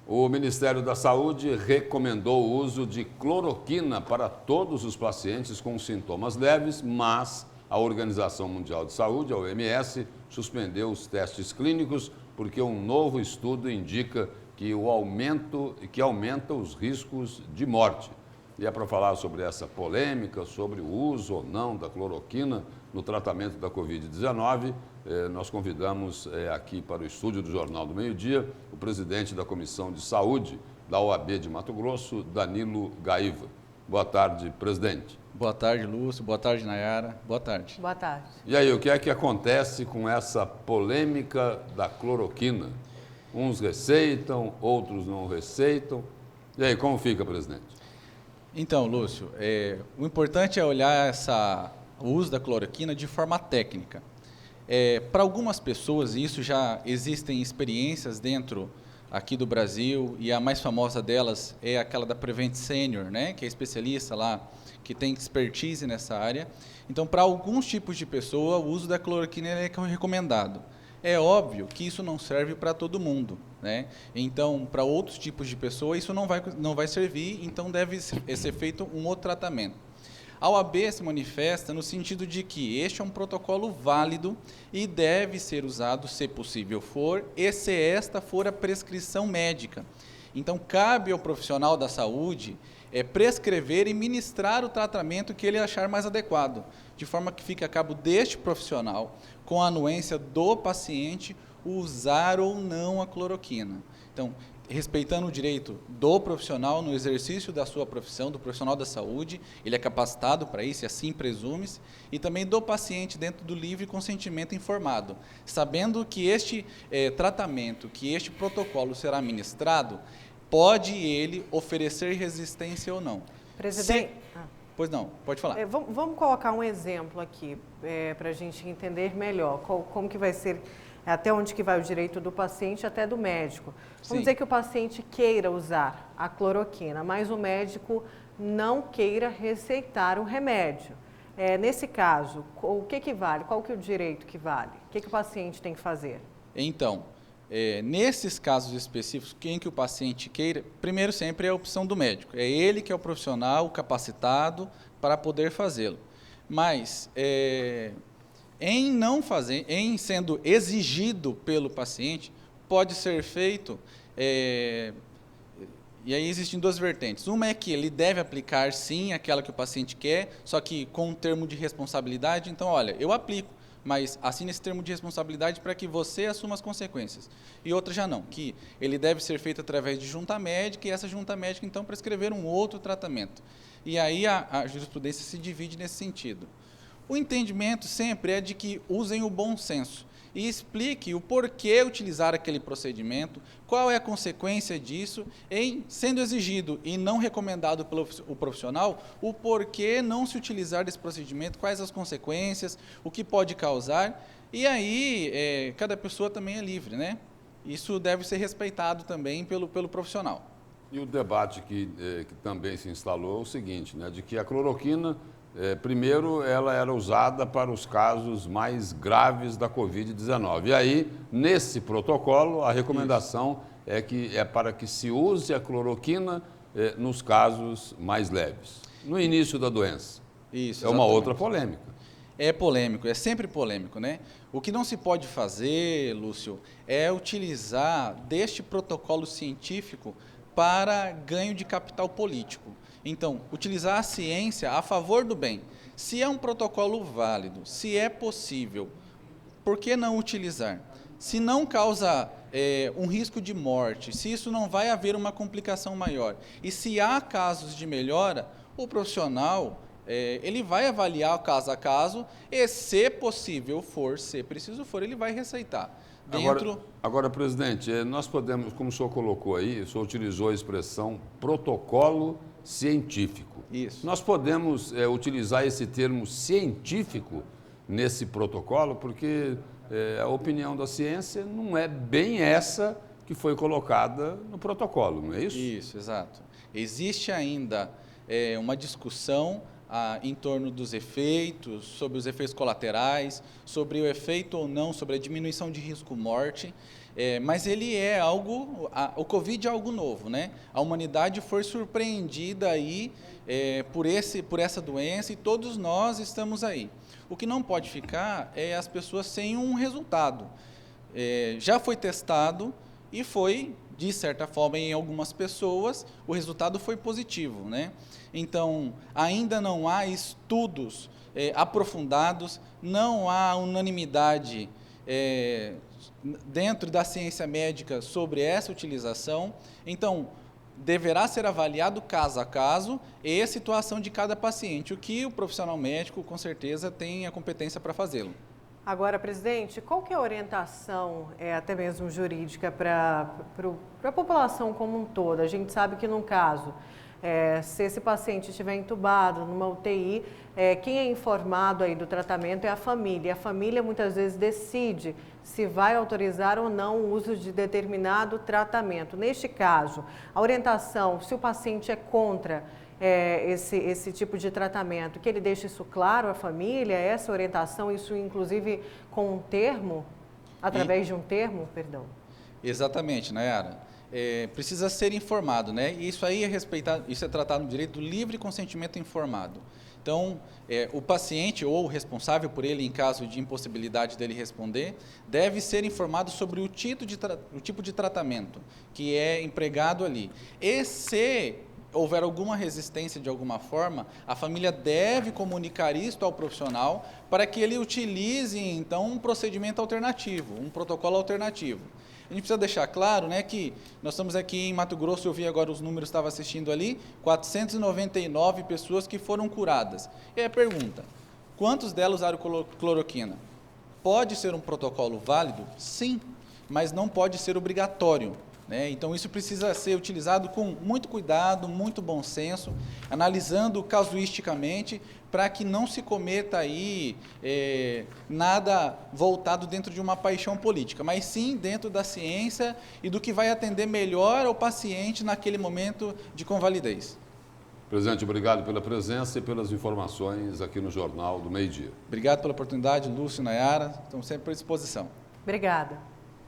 O Ministério da Saúde recomendou o uso de cloroquina para todos os pacientes com sintomas leves, mas a Organização Mundial de Saúde, a OMS, suspendeu os testes clínicos porque um novo estudo indica que aumenta os riscos de morte. E é para falar sobre essa polêmica, sobre o uso ou não da cloroquina no tratamento da Covid-19, nós convidamos aqui para o estúdio do Jornal do Meio-Dia o presidente da Comissão de Saúde da OAB de Mato Grosso, Danilo Gaiva. Boa tarde, presidente. Boa tarde, Lúcio. Boa tarde, Nayara. Boa tarde. Boa tarde. E aí, o que é que acontece com essa polêmica da cloroquina? Uns receitam, outros não receitam. E aí, como fica, presidente? Então, Lúcio, o importante é olhar o uso da cloroquina de forma técnica. Para algumas pessoas, e isso já existem experiências dentro aqui do Brasil, e a mais famosa delas é aquela da Prevent Senior, né, que é especialista lá, que tem expertise nessa área. Então, para alguns tipos de pessoa, o uso da cloroquina é recomendado. É óbvio que isso não serve para todo mundo, né? Então, para outros tipos de pessoa, isso não vai servir, então deve ser feito um outro tratamento. A OAB se manifesta no sentido de que este é um protocolo válido e deve ser usado, se possível for, e se esta for a prescrição médica. Então, cabe ao profissional da saúde prescrever e ministrar o tratamento que ele achar mais adequado, de forma que fique a cabo deste profissional, com a anuência do paciente, usar ou não a cloroquina. Então, respeitando o direito do profissional no exercício da sua profissão, do profissional da saúde, ele é capacitado para isso, e assim presume-se, e também do paciente dentro do livre consentimento informado, sabendo que este tratamento, que este protocolo será ministrado, pode ele oferecer resistência ou não. Presidente... Pois não, pode falar. Vamos colocar um exemplo aqui, para a gente entender melhor como que vai ser, até onde que vai o direito do paciente, até do médico. Vamos dizer que o paciente queira usar a cloroquina, mas o médico não queira receitar o remédio. Nesse caso, o que vale? Qual que é o direito que vale? O que o paciente tem que fazer? Então, nesses casos específicos, quem que o paciente queira, primeiro sempre é a opção do médico. É ele que é o profissional capacitado para poder fazê-lo. Mas, em sendo exigido pelo paciente, pode ser feito, e aí existem duas vertentes. Uma é que ele deve aplicar, sim, aquela que o paciente quer, só que com um termo de responsabilidade. Então, olha, eu aplico, mas assine esse termo de responsabilidade para que você assuma as consequências. E outra já não, que ele deve ser feito através de junta médica, e essa junta médica, então, prescrever um outro tratamento. E aí a jurisprudência se divide nesse sentido. O entendimento sempre é de que usem o bom senso e explique o porquê utilizar aquele procedimento, qual é a consequência disso, em sendo exigido e não recomendado pelo profissional, o porquê não se utilizar desse procedimento, quais as consequências, o que pode causar, e aí cada pessoa também é livre, né? Isso deve ser respeitado também pelo profissional. E o debate que também se instalou é o seguinte, né, de que a cloroquina, primeiro, ela era usada para os casos mais graves da Covid-19. E aí, nesse protocolo, a recomendação é para que se use a cloroquina nos casos mais leves, no início da doença. Isso, é uma outra polêmica. É polêmico, é sempre polêmico, né? O que não se pode fazer, Lúcio, é utilizar deste protocolo científico para ganho de capital político. Então, utilizar a ciência a favor do bem. Se é um protocolo válido, se é possível, por que não utilizar? Se não causa um risco de morte, se isso não vai haver uma complicação maior, e se há casos de melhora, o profissional ele vai avaliar caso a caso e, se possível for, se preciso for, ele vai receitar. Agora, presidente, nós podemos, como o senhor colocou aí, o senhor utilizou a expressão protocolo científico. Isso. Nós podemos utilizar esse termo científico nesse protocolo, porque a opinião da ciência não é bem essa que foi colocada no protocolo, não é isso? Isso, exato. Existe ainda uma discussão em torno dos efeitos, sobre os efeitos colaterais, sobre o efeito ou não, sobre a diminuição de risco-morte. Mas ele é algo, o Covid é algo novo, né? A humanidade foi surpreendida aí por essa doença e todos nós estamos aí. O que não pode ficar é as pessoas sem um resultado. Já foi testado e foi, de certa forma, em algumas pessoas, o resultado foi positivo, né? Então, ainda não há estudos aprofundados, não há unanimidade dentro da ciência médica sobre essa utilização. Então, deverá ser avaliado caso a caso e a situação de cada paciente, o que o profissional médico, com certeza, tem a competência para fazê-lo. Agora, presidente, qual que é a orientação, até mesmo jurídica, para a população como um todo? A gente sabe que, num caso, se esse paciente estiver entubado numa UTI, quem é informado aí do tratamento é a família. A família, muitas vezes, decide se vai autorizar ou não o uso de determinado tratamento. Neste caso, a orientação, se o paciente é contra esse tipo de tratamento, que ele deixe isso claro à família, essa orientação, isso inclusive com um termo, através de um termo, perdão. Exatamente, Nayara. Precisa ser informado, né? E isso aí isso é tratado no direito do livre consentimento informado. Então, o paciente ou o responsável por ele, em caso de impossibilidade dele responder, deve ser informado sobre o tipo de tratamento que é empregado ali. E se houver alguma resistência de alguma forma, a família deve comunicar isto ao profissional para que ele utilize, então, um procedimento alternativo, um protocolo alternativo. A gente precisa deixar claro, né, que nós estamos aqui em Mato Grosso, eu vi agora os números, estava assistindo ali, 499 pessoas que foram curadas. E aí a pergunta, quantos delas usaram cloroquina? Pode ser um protocolo válido? Sim, mas não pode ser obrigatório. Então, isso precisa ser utilizado com muito cuidado, muito bom senso, analisando casuisticamente, para que não se cometa aí nada voltado dentro de uma paixão política, mas sim dentro da ciência e do que vai atender melhor ao paciente naquele momento de convalidez. Presidente, obrigado pela presença e pelas informações aqui no Jornal do Meio-Dia. Obrigado pela oportunidade, Lúcio, Nayara, estamos sempre à disposição. Obrigada.